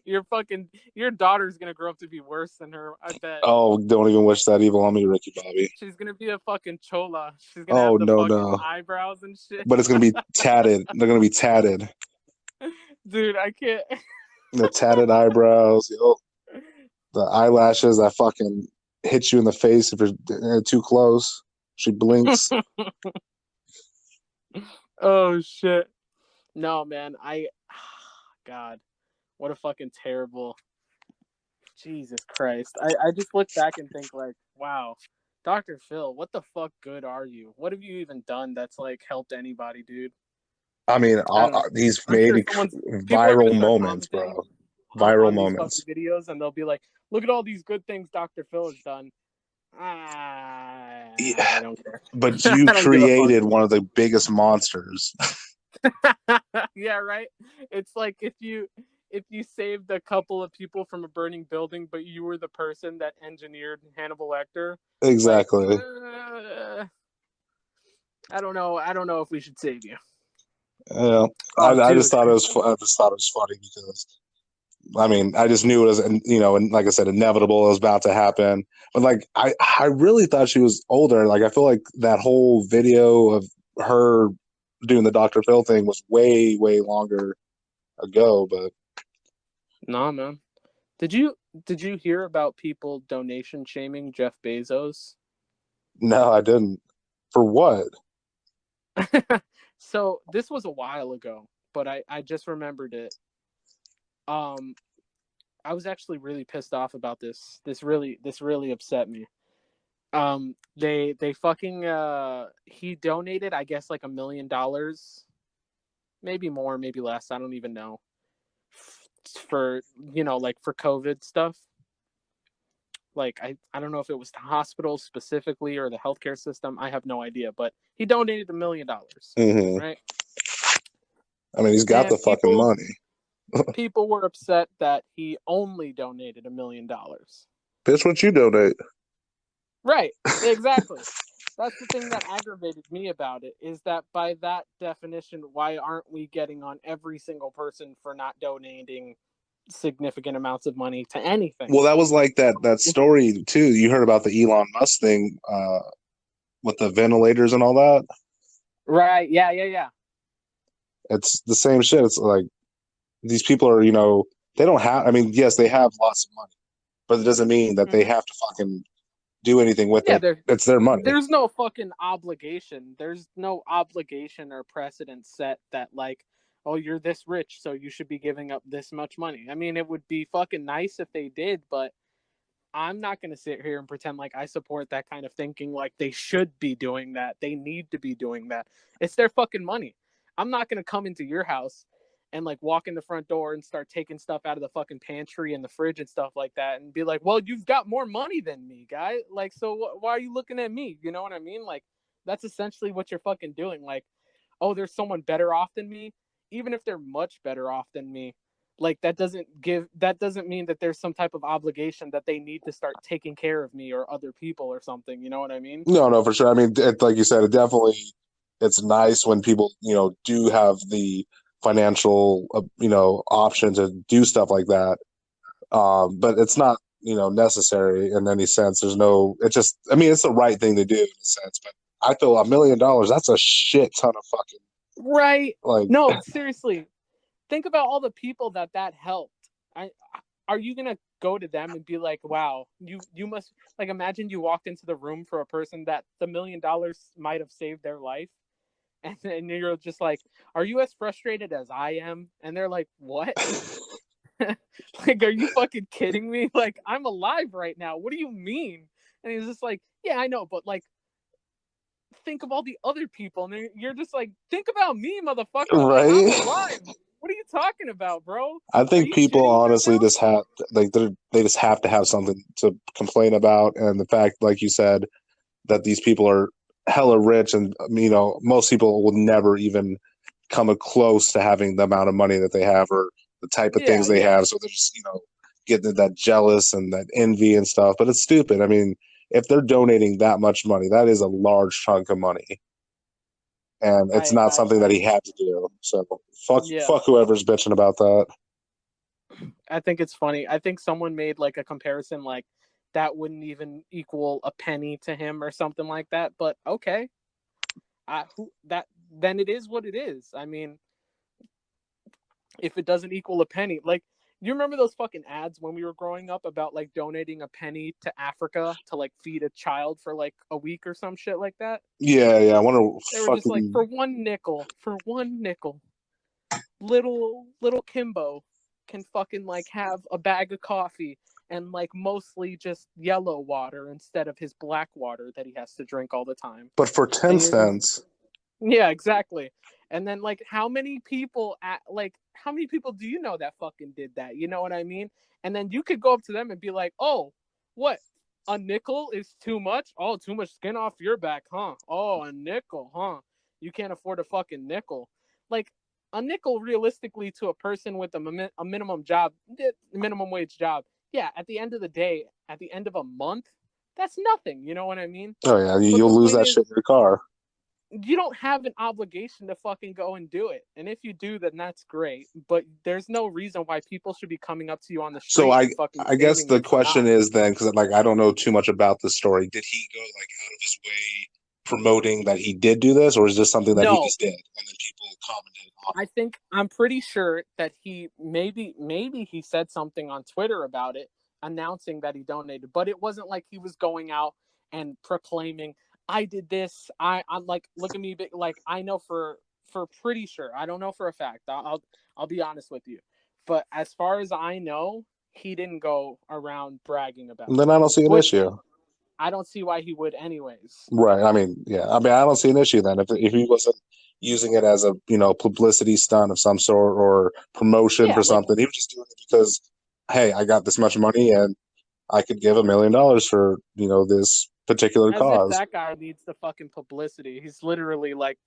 Your daughter's gonna grow up to be worse than her. I bet. Oh, don't even wish that evil on me, Ricky Bobby. She's gonna be a fucking chola. She's gonna Oh have the no, fucking no. eyebrows and shit. But it's gonna be tatted. They're gonna be tatted. Dude, I can't. The tatted eyebrows, the eyelashes that fucking hit you in the face if you're too close. She blinks. Oh shit. No, man. God, what a fucking terrible. Jesus Christ. I just look back and think like, wow, Dr. Phil, what the fuck good are you? What have you even done that's like helped anybody, dude? I mean, I don't know. he's I'm sure made people are gonna viral start moments, commenting bro. Viral on these fucking moments. videos and they'll be like, look at all these good things Dr. Phil has done. Yeah, I don't care. but you I don't give a fuck. created one of the biggest monsters. Yeah, right. It's like if you saved a couple of people from a burning building, but you were the person that engineered Hannibal Lecter. Exactly. Like, I don't know. I don't know if we should save you. Yeah, I just thought it was. I just thought it was funny because, I mean, I just knew it was, and like I said, inevitable. It was about to happen. But like, I really thought she was older. Like, I feel like that whole video of her doing the Dr. Phil thing was way, way longer ago. But nah, man. Did you hear about people donation shaming Jeff Bezos? no, I didn't. For what? So this was a while ago, but I just remembered it. I was actually really pissed off about this. This really upset me. They fucking he donated, I guess, like $1 million, maybe more, maybe less. I don't even know. For like for COVID stuff. Like I don't know if it was the hospital specifically or the healthcare system. I have no idea, but he donated $1 million, right? I mean, he's got the fucking money. People were upset that he only donated $1 million. Bitch, what you donate? Right, exactly. That's the thing that aggravated me about it, is that by that definition, why aren't we getting on every single person for not donating significant amounts of money to anything? Well, that was like that story too. You heard about the Elon Musk thing with the ventilators and all that? Right, yeah. It's the same shit. It's like these people are, they don't have, I mean, yes, they have lots of money, but it doesn't mean that they have to fucking do anything with it. It's their money. There's no fucking obligation. There's no obligation or precedent set that like, oh, you're this rich, so you should be giving up this much money. I mean, it would be fucking nice if they did, but I'm not going to sit here and pretend like I support that kind of thinking, like they should be doing that. They need to be doing that. It's their fucking money. I'm not going to come into your house and like walk in the front door and start taking stuff out of the fucking pantry and the fridge and stuff like that and be like, well, you've got more money than me, guy. Like, so why are you looking at me? You know what I mean? Like, that's essentially what you're fucking doing. Like, oh, there's someone better off than me. Even if they're much better off than me, like that doesn't mean that there's some type of obligation that they need to start taking care of me or other people or something. You know what I mean? No, for sure. I mean, like you said, it's nice when people, do have the financial, option to do stuff like that. But it's not, necessary in any sense. It's the right thing to do in a sense. But I feel $1 million, that's a shit ton of fucking. Right. Like, no, seriously. Think about all the people that helped. Are you gonna go to them and be like, "Wow, you must like imagine you walked into the room for a person that the $1 million might have saved their life, and then you're just like, are you as frustrated as I am?" And they're like, "What? Like, are you fucking kidding me? Like, I'm alive right now. What do you mean?" And he's just like, "Yeah, I know, but like." Think of all the other people, and you're just like, think about me, motherfucker. Like, right? I'm alive. What are you talking about, bro? I think people honestly just have they just have to have something to complain about, and the fact, like you said, that these people are hella rich, and most people will never even come close to having the amount of money that they have or the type of things they have. So they're just get that jealous and that envy and stuff. But it's stupid. I mean, if they're donating that much money, that is a large chunk of money, and it's not something that he had to do. So fuck whoever's bitching about that. I think it's funny. I think someone made like a comparison, like that wouldn't even equal a penny to him or something like that. But okay, then it is what it is. I mean, if it doesn't equal a penny, like, you remember those fucking ads when we were growing up about like donating a penny to Africa to like feed a child for like a week or some shit like that? Yeah. I want to They were fucking just like, for one nickel, little Kimbo can fucking like have a bag of coffee and like mostly just yellow water instead of his black water that he has to drink all the time. But for 10 cents. Yeah, exactly. And then like how many people do you know that fucking did that? You know what I mean? And then you could go up to them and be like, "Oh, what? A nickel is too much? Oh, too much skin off your back, huh? Oh, a nickel, huh? You can't afford a fucking nickel." Like, a nickel realistically to a person with a minimum wage job. Yeah, at the end of the day, at the end of a month, that's nothing. You know what I mean? Oh yeah, But you'll lose that shit in your car. You don't have an obligation to fucking go and do it. And if you do, then that's great. But there's no reason why people should be coming up to you on the street. So I guess the question is then, because like I don't know too much about the story. Did he go like out of his way promoting that he did do this, or is this something that he just did and then people commented on it? I'm pretty sure that he maybe he said something on Twitter about it, announcing that he donated. But it wasn't like he was going out and proclaiming, "I did this. I'm like, look at me." Like, I know for pretty sure. I don't know for a fact. I'll be honest with you. But as far as I know, he didn't go around bragging about it. Then I don't see an issue. I don't see why he would anyways. Right. I mean, yeah. I mean, I don't see an issue then if he wasn't using it as a publicity stunt of some sort or promotion for something. He was just doing it because, hey, I got this much money and I could give $1 million for this particular cause. If that guy needs the fucking publicity. He's literally like,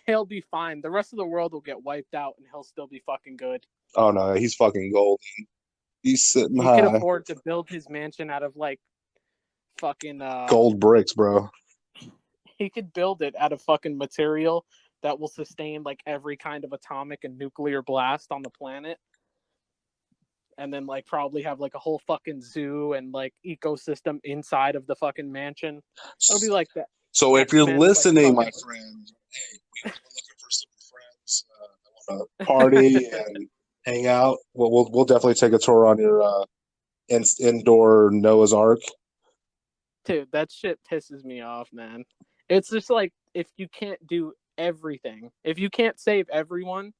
he'll be fine. The rest of the world will get wiped out, and he'll still be fucking good. Oh no, he's fucking golden. He's sitting high. He could afford to build his mansion out of like fucking gold bricks, bro. He could build it out of fucking material that will sustain like every kind of atomic and nuclear blast on the planet. And then like probably have like a whole fucking zoo and like ecosystem inside of the fucking mansion. It'll be like that. So if you're listening, my friend, hey, we're looking for some friends that want to party and hang out. We'll definitely take a tour on your indoor Noah's Ark. Dude, that shit pisses me off, man. It's just like, if you can't do everything, if you can't save everyone,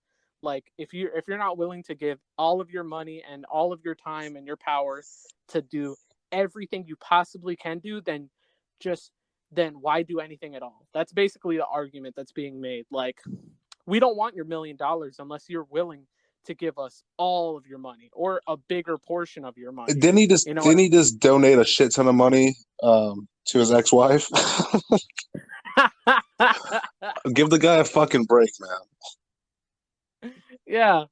like if you're not willing to give all of your money and all of your time and your power to do everything you possibly can do, then why do anything at all? That's basically the argument that's being made. Like, we don't want your $1 million unless you're willing to give us all of your money or a bigger portion of your money. Didn't he just donate a shit ton of money to his ex-wife? Give the guy a fucking break, man. Yeah.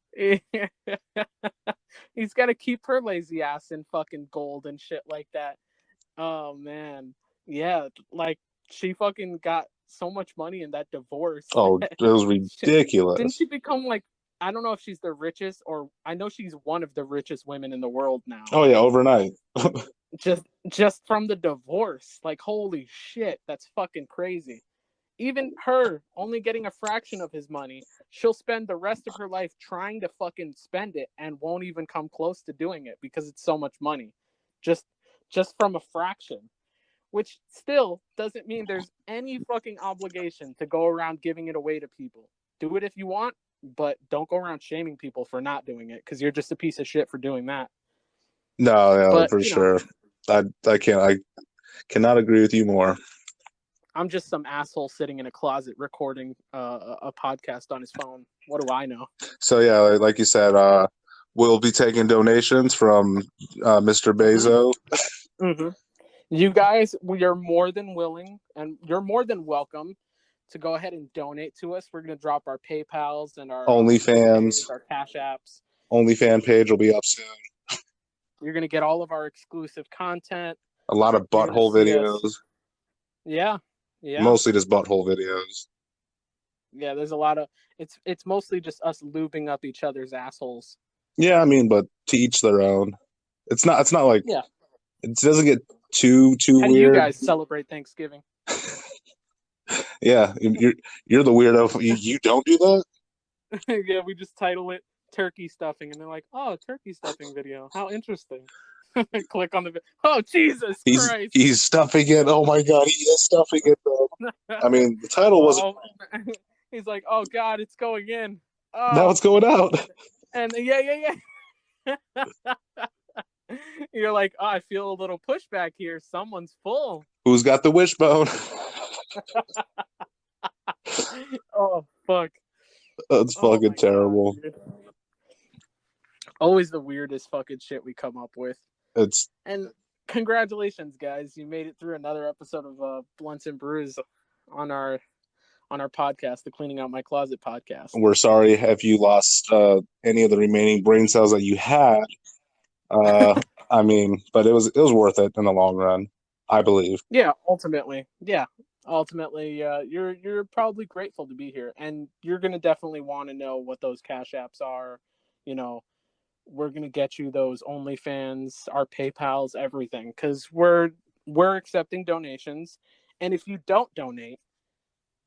He's got to keep her lazy ass in fucking gold and shit like that. Oh, man. Yeah, like, she fucking got so much money in that divorce. Oh, it was ridiculous. Didn't she become like, I don't know if she's the richest, or I know she's one of the richest women in the world now. Oh yeah, overnight. just from the divorce. Like, holy shit, that's fucking crazy. Even her only getting a fraction of his money, she'll spend the rest of her life trying to fucking spend it and won't even come close to doing it because it's so much money. Just from a fraction. Which still doesn't mean there's any fucking obligation to go around giving it away to people. Do it if you want, but don't go around shaming people for not doing it, because you're just a piece of shit for doing that. No, for sure. I cannot agree with you more. I'm just some asshole sitting in a closet recording a podcast on his phone. What do I know? So yeah, like you said, we'll be taking donations from Mr. Bezos. Mm-hmm. You guys, we are more than willing, and you're more than welcome to go ahead and donate to us. We're going to drop our PayPals and our OnlyFans, our Cash Apps. OnlyFan page will be up soon. You're gonna get all of our exclusive content. A lot of You're gonna butthole see us. videos. Yeah, yeah, Mostly just butthole videos. yeah. There's a lot of. It's mostly just us lubing up each other's assholes. Yeah, I mean, but to each their own. It's not like Yeah. it doesn't get too How do you weird. guys celebrate Thanksgiving? Yeah, you're the weirdo. You don't do that? Yeah, we just title it turkey stuffing, and they're like, "Oh, turkey stuffing video. How interesting." Click on the video. Oh, Jesus Christ. He's stuffing it. Oh my God, he is stuffing it though. I mean, the title wasn't. He's like, "Oh God, it's going in." Oh. Now it's going out. And yeah. You're like, "Oh, I feel a little pushback here. Someone's full." Who's got the wishbone? Oh fuck. That's fucking terrible. God, always the weirdest fucking shit we come up with. And congratulations, guys! You made it through another episode of Blunts and Brews on our podcast, the Cleaning Out My Closet podcast. We're sorry if you lost any of the remaining brain cells that you had. I mean, but it was worth it in the long run, I believe. Yeah, ultimately, you're probably grateful to be here, and you're gonna definitely want to know what those cash apps are. You know, we're gonna get you those OnlyFans, our PayPal's, everything, because we're accepting donations, and if you don't donate,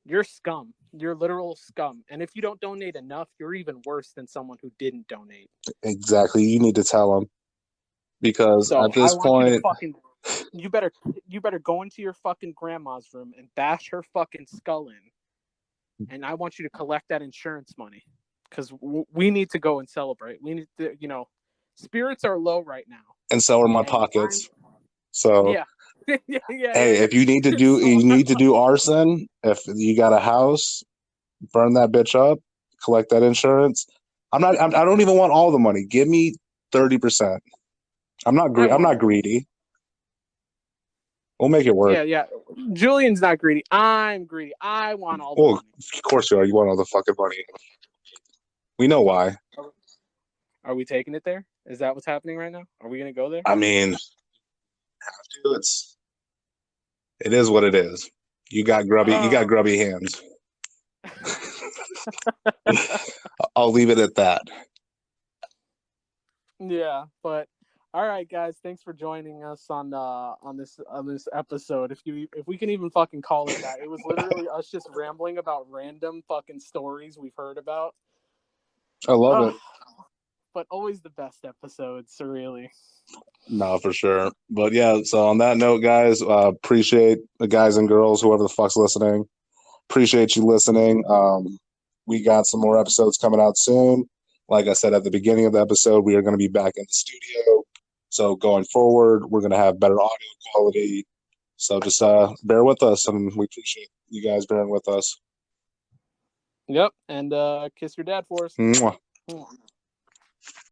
you're scum. You're literal scum, and if you don't donate enough, you're even worse than someone who didn't donate. Exactly, you need to tell them, because at this point, you better go into your fucking grandma's room and bash her fucking skull in, and I want you to collect that insurance money, because we need to go and celebrate. We need to, spirits are low right now, and so are my pockets. So yeah. Hey, if you need to do arson, if you got a house, burn that bitch up, collect that insurance. I don't even want all the money. Give me 30%. I'm not greedy. We'll make it work. Yeah. Julian's not greedy. I'm greedy. I want all the money. Of course you are. You want all the fucking money. We know why. Are we taking it there? Is that what's happening right now? Are we gonna go there? I mean, have to. It is what it is. You got grubby hands. I'll leave it at that. Yeah, but all right, guys, thanks for joining us on this episode. If we can even fucking call it that. It was literally us just rambling about random fucking stories we've heard about. I love it. But always the best episodes, really. No, for sure. But yeah, so on that note, guys, appreciate the guys and girls, whoever the fuck's listening. Appreciate you listening. We got some more episodes coming out soon. Like I said at the beginning of the episode, we are going to be back in the studio. So going forward, we're going to have better audio quality. So just bear with us, and we appreciate you guys bearing with us. Yep, and kiss your dad for us. Mwah.